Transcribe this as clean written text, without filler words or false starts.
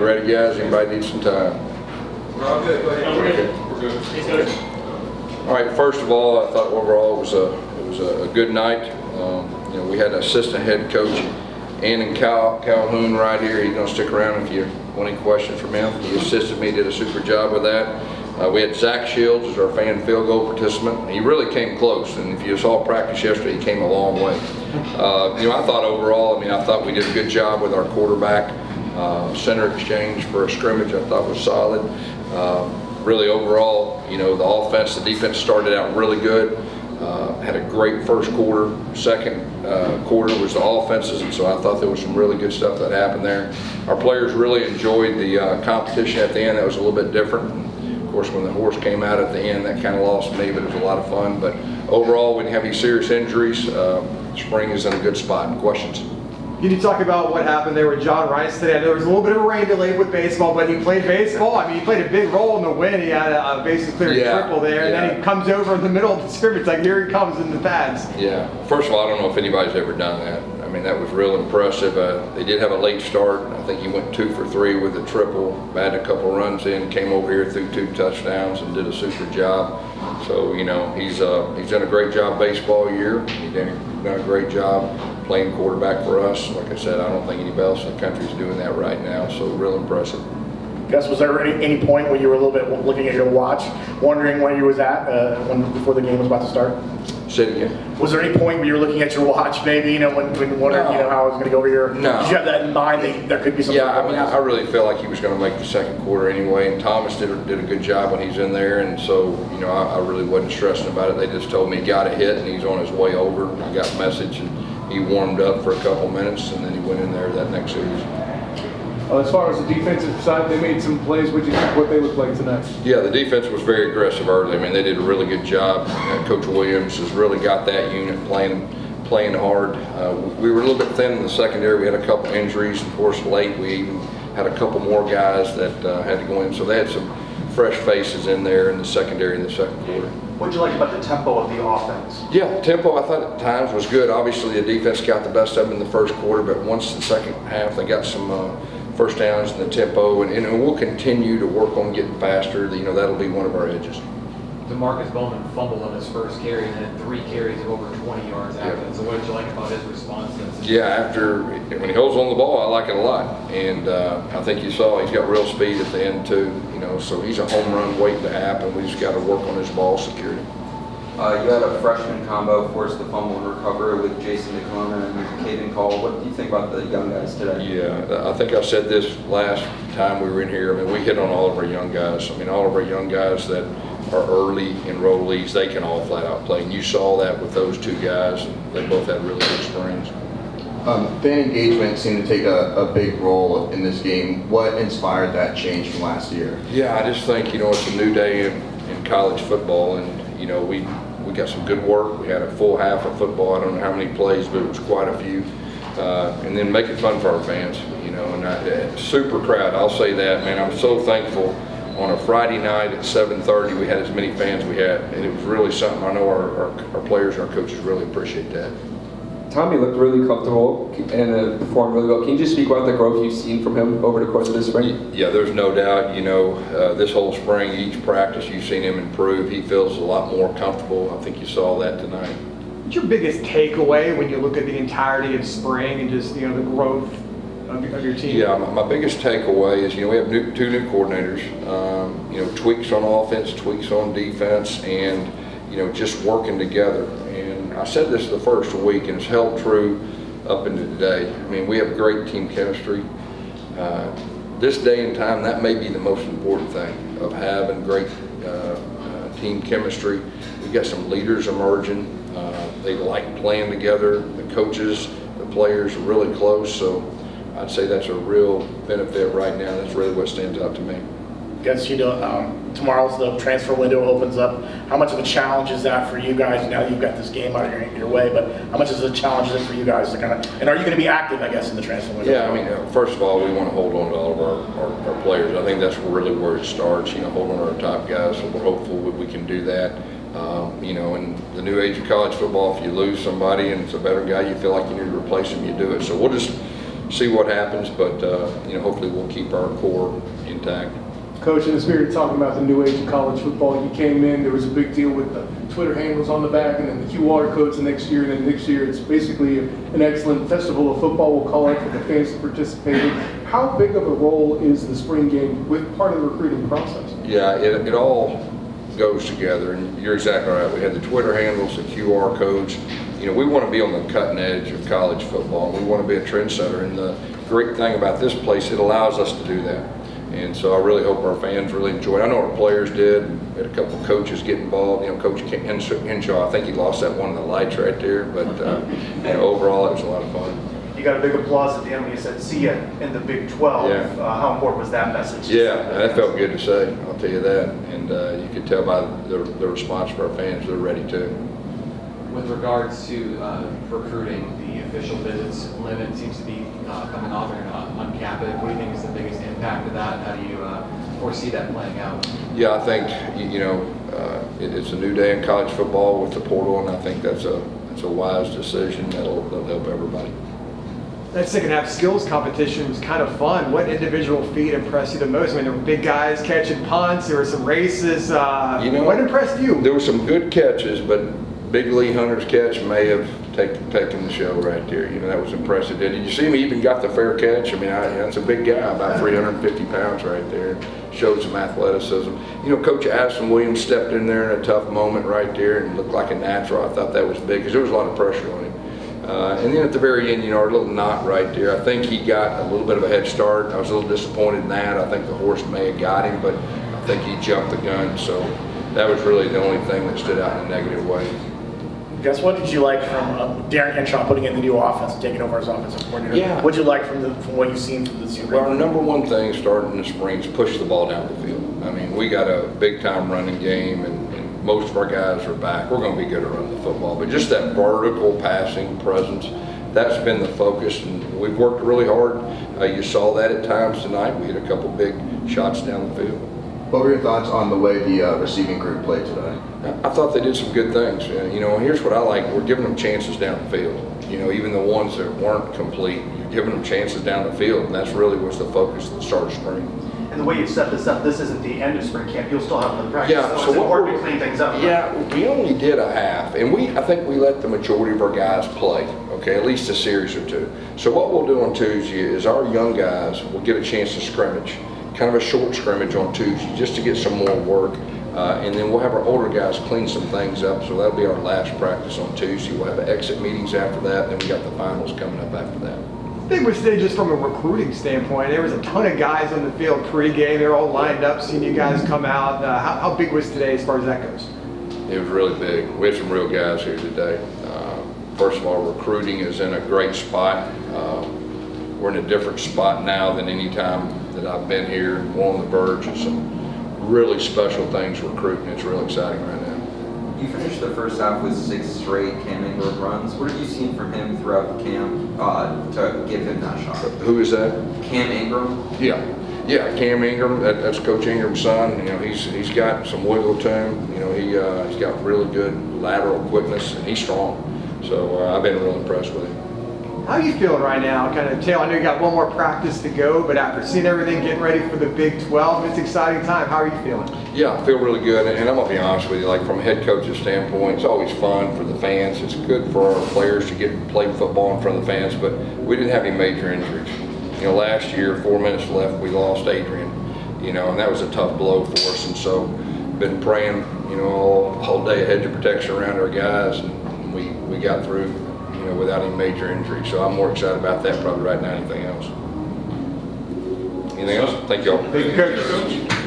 Ready, guys? Anybody need some time? We're all good. Go ahead. We're good. He's good. All right. First of all, I thought overall it was a good night. We had an assistant head coach, Ann Calhoun, right here. He's gonna stick around if you want any questions from him. He assisted me, did a super job with that. We had Zach Shields as our fan field goal participant. He really came close, and if you saw practice yesterday, he came a long way. I thought overall, I thought we did a good job with our quarterback. Center exchange for a scrimmage I thought was solid. Really overall, the offense, the defense started out really good. Had a great first quarter. Second quarter was the offenses, and so I thought there was some really good stuff that happened there. Our players really enjoyed the competition at the end. That was a little bit different. Of course, when the horse came out at the end, that kind of lost me, but it was a lot of fun. But overall, we didn't have any serious injuries. Spring is in a good spot. Questions? Can you talk about what happened there with John Rice today? There was a little bit of a rain delay with baseball, but he played baseball. He played a big role in the win. He had a bases clearing triple there, and then he comes over in the middle of the scrimmage, like here he comes in the pads. Yeah. First of all, I don't know if anybody's ever done that. That was real impressive. They did have a late start. I think he went 2 for 3 with a triple, batted a couple runs in, came over here, threw 2 touchdowns, and did a super job. So, he's done a great job baseball year. He's done a great job playing quarterback for us. Like I said, I don't think anybody else in the country is doing that right now, so real impressive. Gus, was there any point where you were a little bit looking at your watch, wondering where you was at before the game was about to start? Say it again. Was there any point where you were looking at your watch, maybe, when wondering, how I was going to go over here? No. Did you have that in mind that there could be something? Yeah, I really felt like he was going to make the second quarter anyway, and Thomas did a good job when he's in there, and so, I really wasn't stressing about it. They just told me he got a hit, and he's on his way over. I got a message, and he warmed up for a couple minutes, and then he went in there that next series. As far as the defensive side, they made some plays. What do you think what they looked like tonight? Yeah, the defense was very aggressive early. They did a really good job. Coach Williams has really got that unit playing hard. We were a little bit thin in the secondary. We had a couple injuries. Of course, late we even had a couple more guys that had to go in. So they had some fresh faces in there in the secondary in the second quarter. What did you like about the tempo of the offense? Yeah, tempo I thought at times was good. Obviously, the defense got the best of them in the first quarter, but once the second half, they got some first downs in the tempo, and we'll continue to work on getting faster. That'll be one of our edges. DeMarcus Bowman fumbled on his first carry and then 3 carries of over 20 yards after that. So what did you like about his response? Yeah, when he holds on the ball, I like it a lot. And I think you saw he's got real speed at the end too. So he's a home run waiting to happen. We just got to work on his ball security. You had a freshman combo force the fumble and recovery with Jason DeCona and Caden Call. What do you think about the young guys today? Yeah, I think I said this last time we were in here. We hit on all of our young guys. All of our young guys that are early enrollees, they can all flat out play. And you saw that with those 2 guys. And they both had really good springs. Fan engagement seemed to take a big role in this game. What inspired that change from last year? Yeah, I just think, it's a new day in college football, and, we got some good work. We had a full half of football. I don't know how many plays, but it was quite a few. And then make it fun for our fans, and super crowd. I'll say that, man. I'm so thankful. On a Friday night at 7:30, we had as many fans we had, and it was really something. I know our players and our coaches really appreciate that. Tommy looked really comfortable and performed really well. Can you just speak about the growth you've seen from him over the course of this spring? Yeah, there's no doubt. This whole spring, each practice, you've seen him improve. He feels a lot more comfortable. I think you saw that tonight. What's your biggest takeaway when you look at the entirety of spring and just the growth of your team? Yeah, my biggest takeaway is we have 2 new coordinators. Tweaks on offense, tweaks on defense, and just working together. And I said this the first week, and it's held true up into today. We have great team chemistry. This day and time, that may be the most important thing of having great team chemistry. We've got some leaders emerging. They like playing together. The coaches, the players are really close. So I'd say that's a real benefit right now. That's really what stands out to me. Guess tomorrow's the transfer window opens up. How much of a challenge is that for you guys? Now you've got this game out of your way, but how much is a challenge is it for you guys to and are you going to be active, I guess, in the transfer window? Yeah, first of all, we want to hold on to all of our players. I think that's really where it starts. Hold on to our top guys. So we're hopeful that we can do that. In the new age of college football, if you lose somebody and it's a better guy, you feel like you need to replace him, you do it. So we'll just see what happens, but hopefully we'll keep our core intact. Coach, in the spirit of talking about the new age of college football, you came in, there was a big deal with the Twitter handles on the back and then the QR codes the next year, and then next year it's basically an excellent festival of football, we'll call it, for the fans to participate in. How big of a role is the spring game with part of the recruiting process? Yeah, it all goes together, and you're exactly right. We had the Twitter handles, the QR codes. We want to be on the cutting edge of college football. We want to be a trendsetter, and the great thing about this place, it allows us to do that. And so I really hope our fans really enjoy it. I know our players did. We had a couple of coaches get involved. Coach Henshaw, I think he lost that one of the lights right there, but overall it was a lot of fun. You got a big applause at the end when you said, "See ya" in the Big 12. Yeah. How important was that message? Yeah, that felt good to say, I'll tell you that. And you could tell by the response from our fans, they're ready to. With regards to recruiting, the official visits limit seems to be coming off and uncapped. What do you think is the biggest impact of that? How do you foresee that playing out? Yeah, I think it's a new day in college football with the portal, and I think that's a wise decision that'll help everybody. That second half skills competition was kind of fun. What individual feat impressed you the most? I mean, there were big guys catching punts. There were some races. What impressed you? There were some good catches, but Big Lee Hunter's catch may have taken the show right there. That was impressive. Did you see him? He even got the fair catch. I mean, that's a big guy, about 350 pounds right there. Showed some athleticism. Coach Addison Williams stepped in there in a tough moment right there and looked like a natural. I thought that was big because there was a lot of pressure on him. And then at the very end, our little knot right there, I think he got a little bit of a head start. I was a little disappointed in that. I think the horse may have got him, but I think he jumped the gun. So that was really the only thing that stood out in a negative way. Guess what did you like from Darren Henshaw putting in the new offense, taking over as offensive coordinator? Yeah. What did you like from what you've seen from this year? Well, our number one thing starting in the spring is push the ball down the field. I mean, we got a big-time running game, and most of our guys are back. We're going to be good at running the football, but just that vertical passing presence, that's been the focus, and we've worked really hard. You saw that at times tonight. We hit a couple big shots down the field. What were your thoughts on the way the receiving group played today? I thought they did some good things. Here's what I like. We're giving them chances down the field. Even the ones that weren't complete, you're giving them chances down the field, and that's really was the focus at the start of spring. And the way you set this up, this isn't the end of spring camp. You'll still have another practice. Yeah, so it's important to clean things up. Yeah, we only did a half, and I think we let the majority of our guys play, okay, at least a series or two. So what we'll do on Tuesday is our young guys will get a chance to scrimmage, kind of a short scrimmage on Tuesday, just to get some more work. And then we'll have our older guys clean some things up, so that'll be our last practice on Tuesday. We'll have exit meetings after that, then we got the finals coming up after that. I think we're just from a recruiting standpoint, there was a ton of guys on the field pre-game. They're all lined up, seeing you guys come out. How big was today as far as that goes? It was really big. We had some real guys here today. First of all, recruiting is in a great spot. We're in a different spot now than any time that I've been here. We're on the verge of some really special things recruiting. It's real exciting right now. You finished the first half with 6 straight Cam Ingram runs. What have you seen from him throughout the camp to give him that shot? Who is that? Cam Ingram? Yeah, Cam Ingram. That's Coach Ingram's son. He's got some wiggle to him. He's got really good lateral quickness, and he's strong. So I've been real impressed with him. How are you feeling right now? Kind of I know you got one more practice to go, but after seeing everything, getting ready for the Big 12, it's an exciting time. How are you feeling? Yeah, I feel really good, and I'm gonna be honest with you. Like from a head coach's standpoint, it's always fun for the fans. It's good for our players to get play football in front of the fans, but we didn't have any major injuries. Last year, 4 minutes left, we lost Adrian. And that was a tough blow for us, and so been praying, all day a hedge of protection around our guys, and we got through. Without any major injury. So I'm more excited about that probably right now than anything else. Anything else? Thank y'all. Thank you, Coach.